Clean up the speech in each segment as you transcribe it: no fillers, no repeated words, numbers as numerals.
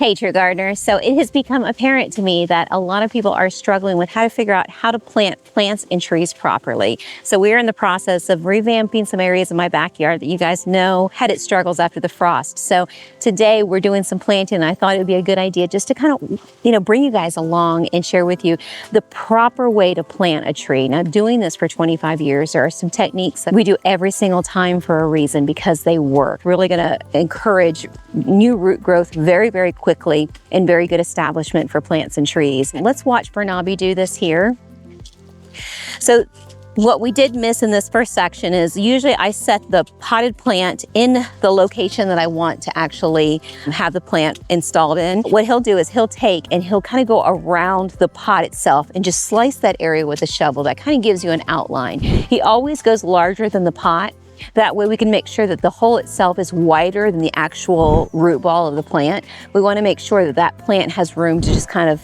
Hey, True Gardener. So it has become apparent to me that a lot of people are struggling with how to figure out how to plant plants and trees properly. So we're in the process of revamping some areas in my backyard that you guys know had its struggles after the frost. So today we're doing some planting, and I thought it would be a good idea just to kind of, bring you guys along and share with you the proper way to plant a tree. Now, doing this for 25 years, there are some techniques that we do every single time for a reason because they work. Really going to encourage new root growth very, very quickly and very good establishment for plants and trees. Let's watch Bernabe do this here. So what we did miss in this first section is usually I set the potted plant in the location that I want to actually have the plant installed in. What he'll do is he'll take and he'll kind of go around the pot itself and just slice that area with a shovel. That kind of gives you an outline. He always goes larger than the pot. That way we can make sure that the hole itself is wider than the actual root ball of the plant. We want to make sure that that plant has room to just kind of,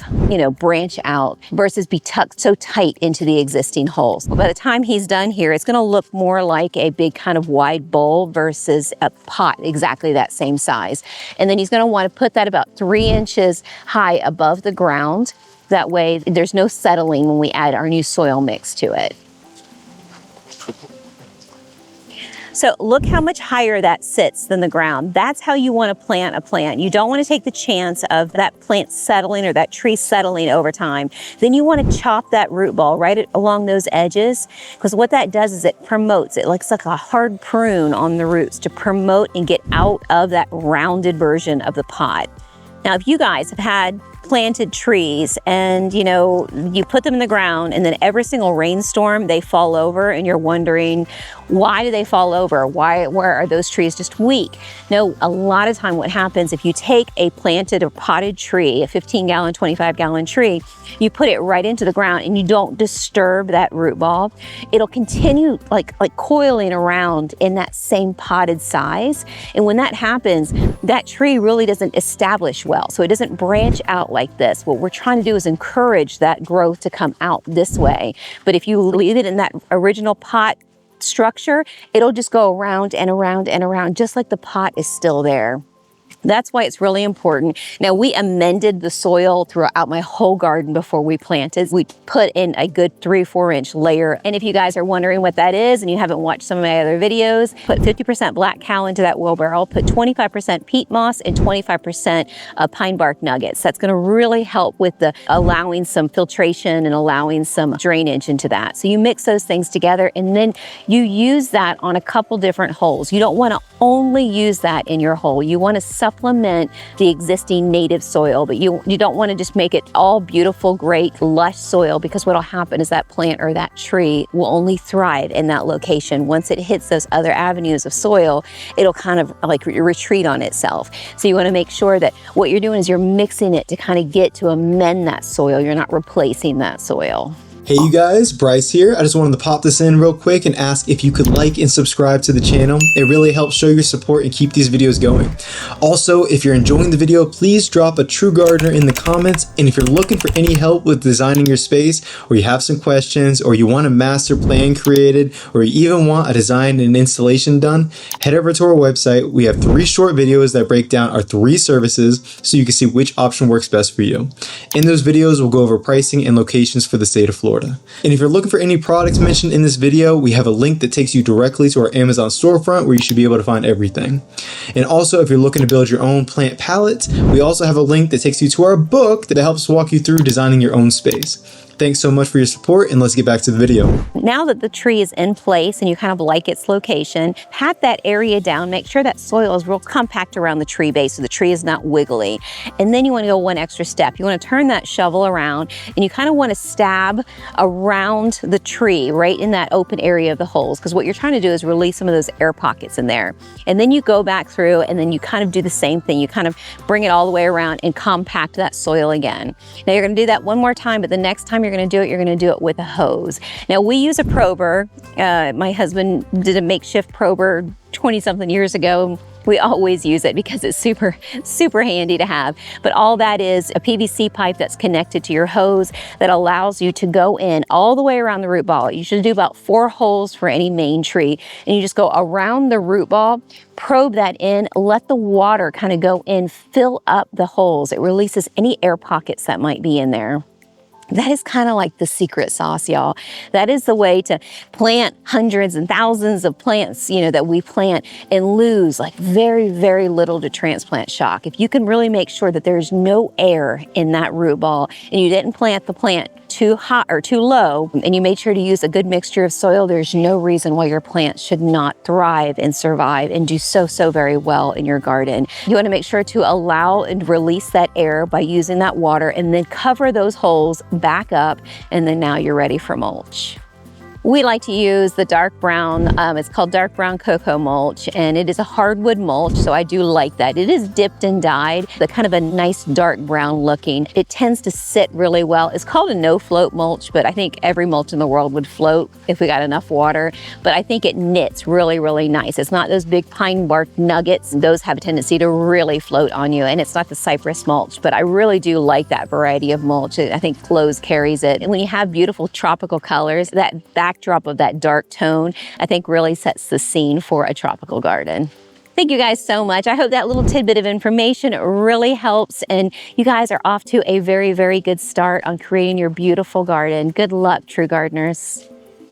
branch out versus be tucked so tight into the existing holes. By the time he's done here, it's going to look more like a big kind of wide bowl versus a pot exactly that same size. And then he's going to want to put that about 3 inches high above the ground. That way there's no settling when we add our new soil mix to it. So look how much higher that sits than the ground. That's how you want to plant a plant. You don't want to take the chance of that plant settling or that tree settling over time. Then you want to chop that root ball right along those edges, because what that does is it promotes, it looks like a hard prune on the roots to promote and get out of that rounded version of the pot. Now, if you guys have had planted trees and you put them in the ground and then every single rainstorm they fall over and you're wondering, why do they fall over? Where are those trees just weak? No, a lot of time what happens if you take a planted or potted tree, a 15-gallon, 25-gallon tree, you put it right into the ground and you don't disturb that root ball, it'll continue like coiling around in that same potted size. And when that happens, that tree really doesn't establish well. So it doesn't branch out like this. What we're trying to do is encourage that growth to come out this way. But if you leave it in that original pot structure, it'll just go around and around and around, just like the pot is still there. That's why it's really important. Now, we amended the soil throughout my whole garden before we planted. We put in a good 3-4 inch layer. And if you guys are wondering what that is and you haven't watched some of my other videos, put 50% black cow into that wheelbarrow, put 25% peat moss and 25% pine bark nuggets. That's going to really help with the allowing some filtration and allowing some drainage into that. So you mix those things together and then you use that on a couple different holes. You don't want to only use that in your hole. You want to supplement the existing native soil, but you don't want to just make it all beautiful, great, lush soil, because what'll happen is that plant or that tree will only thrive in that location. Once it hits those other avenues of soil, it'll kind of like retreat on itself. So you want to make sure that what you're doing is you're mixing it to kind of get to amend that soil. You're not replacing that soil. Hey you guys, Bryce here. I just wanted to pop this in real quick and ask if you could like and subscribe to the channel. It really helps show your support and keep these videos going. Also, if you're enjoying the video, please drop a True Gardener in the comments. And if you're looking for any help with designing your space, or you have some questions, or you want a master plan created, or you even want a design and installation done, head over to our website. We have 3 short videos that break down our 3 services so you can see which option works best for you. In those videos, we'll go over pricing and locations for the state of Florida. And if you're looking for any products mentioned in this video, we have a link that takes you directly to our Amazon storefront where you should be able to find everything. And also, if you're looking to build your own plant palette, we also have a link that takes you to our book that helps walk you through designing your own space. Thanks so much for your support, and let's get back to the video. Now that the tree is in place and you kind of like its location, pat that area down, make sure that soil is real compact around the tree base so the tree is not wiggly. And then you want to go one extra step. You want to turn that shovel around and you kind of want to stab around the tree right in that open area of the holes, because what you're trying to do is release some of those air pockets in there. And then you go back through and then you kind of do the same thing. You kind of bring it all the way around and compact that soil again. Now you're going to do that one more time, but the next time you're going to do it with a hose. Now we use a prober. My husband did a makeshift prober 20-something years ago. We always use it because it's super, super handy to have. But all that is a PVC pipe that's connected to your hose that allows you to go in all the way around the root ball. You should do about 4 holes for any main tree. And you just go around the root ball, probe that in, let the water kind of go in, fill up the holes. It releases any air pockets that might be in there. That is kind of like the secret sauce, y'all. That is the way to plant hundreds and thousands of plants, you know, that we plant and lose like very, very little to transplant shock. If you can really make sure that there's no air in that root ball and you didn't plant the plant too hot or too low, and you made sure to use a good mixture of soil, there's no reason why your plants should not thrive and survive and do so very well in your garden. You want to make sure to allow and release that air by using that water, and then cover those holes back up, and then now you're ready for mulch. We like to use the dark brown, it's called dark brown cocoa mulch, and it is a hardwood mulch, so I do like that. It is dipped and dyed, the kind of a nice dark brown looking. It tends to sit really well. It's called a no-float mulch, but I think every mulch in the world would float if we got enough water. But I think it knits really, really nice. It's not those big pine bark nuggets. Those have a tendency to really float on you, and it's not the cypress mulch, but I really do like that variety of mulch. I think Close carries it. And when you have beautiful tropical colors, that backdrop of that dark tone, I think really sets the scene for a tropical garden. Thank you guys so much. I hope that little tidbit of information really helps, and you guys are off to a very, very good start on creating your beautiful garden. Good luck, true gardeners.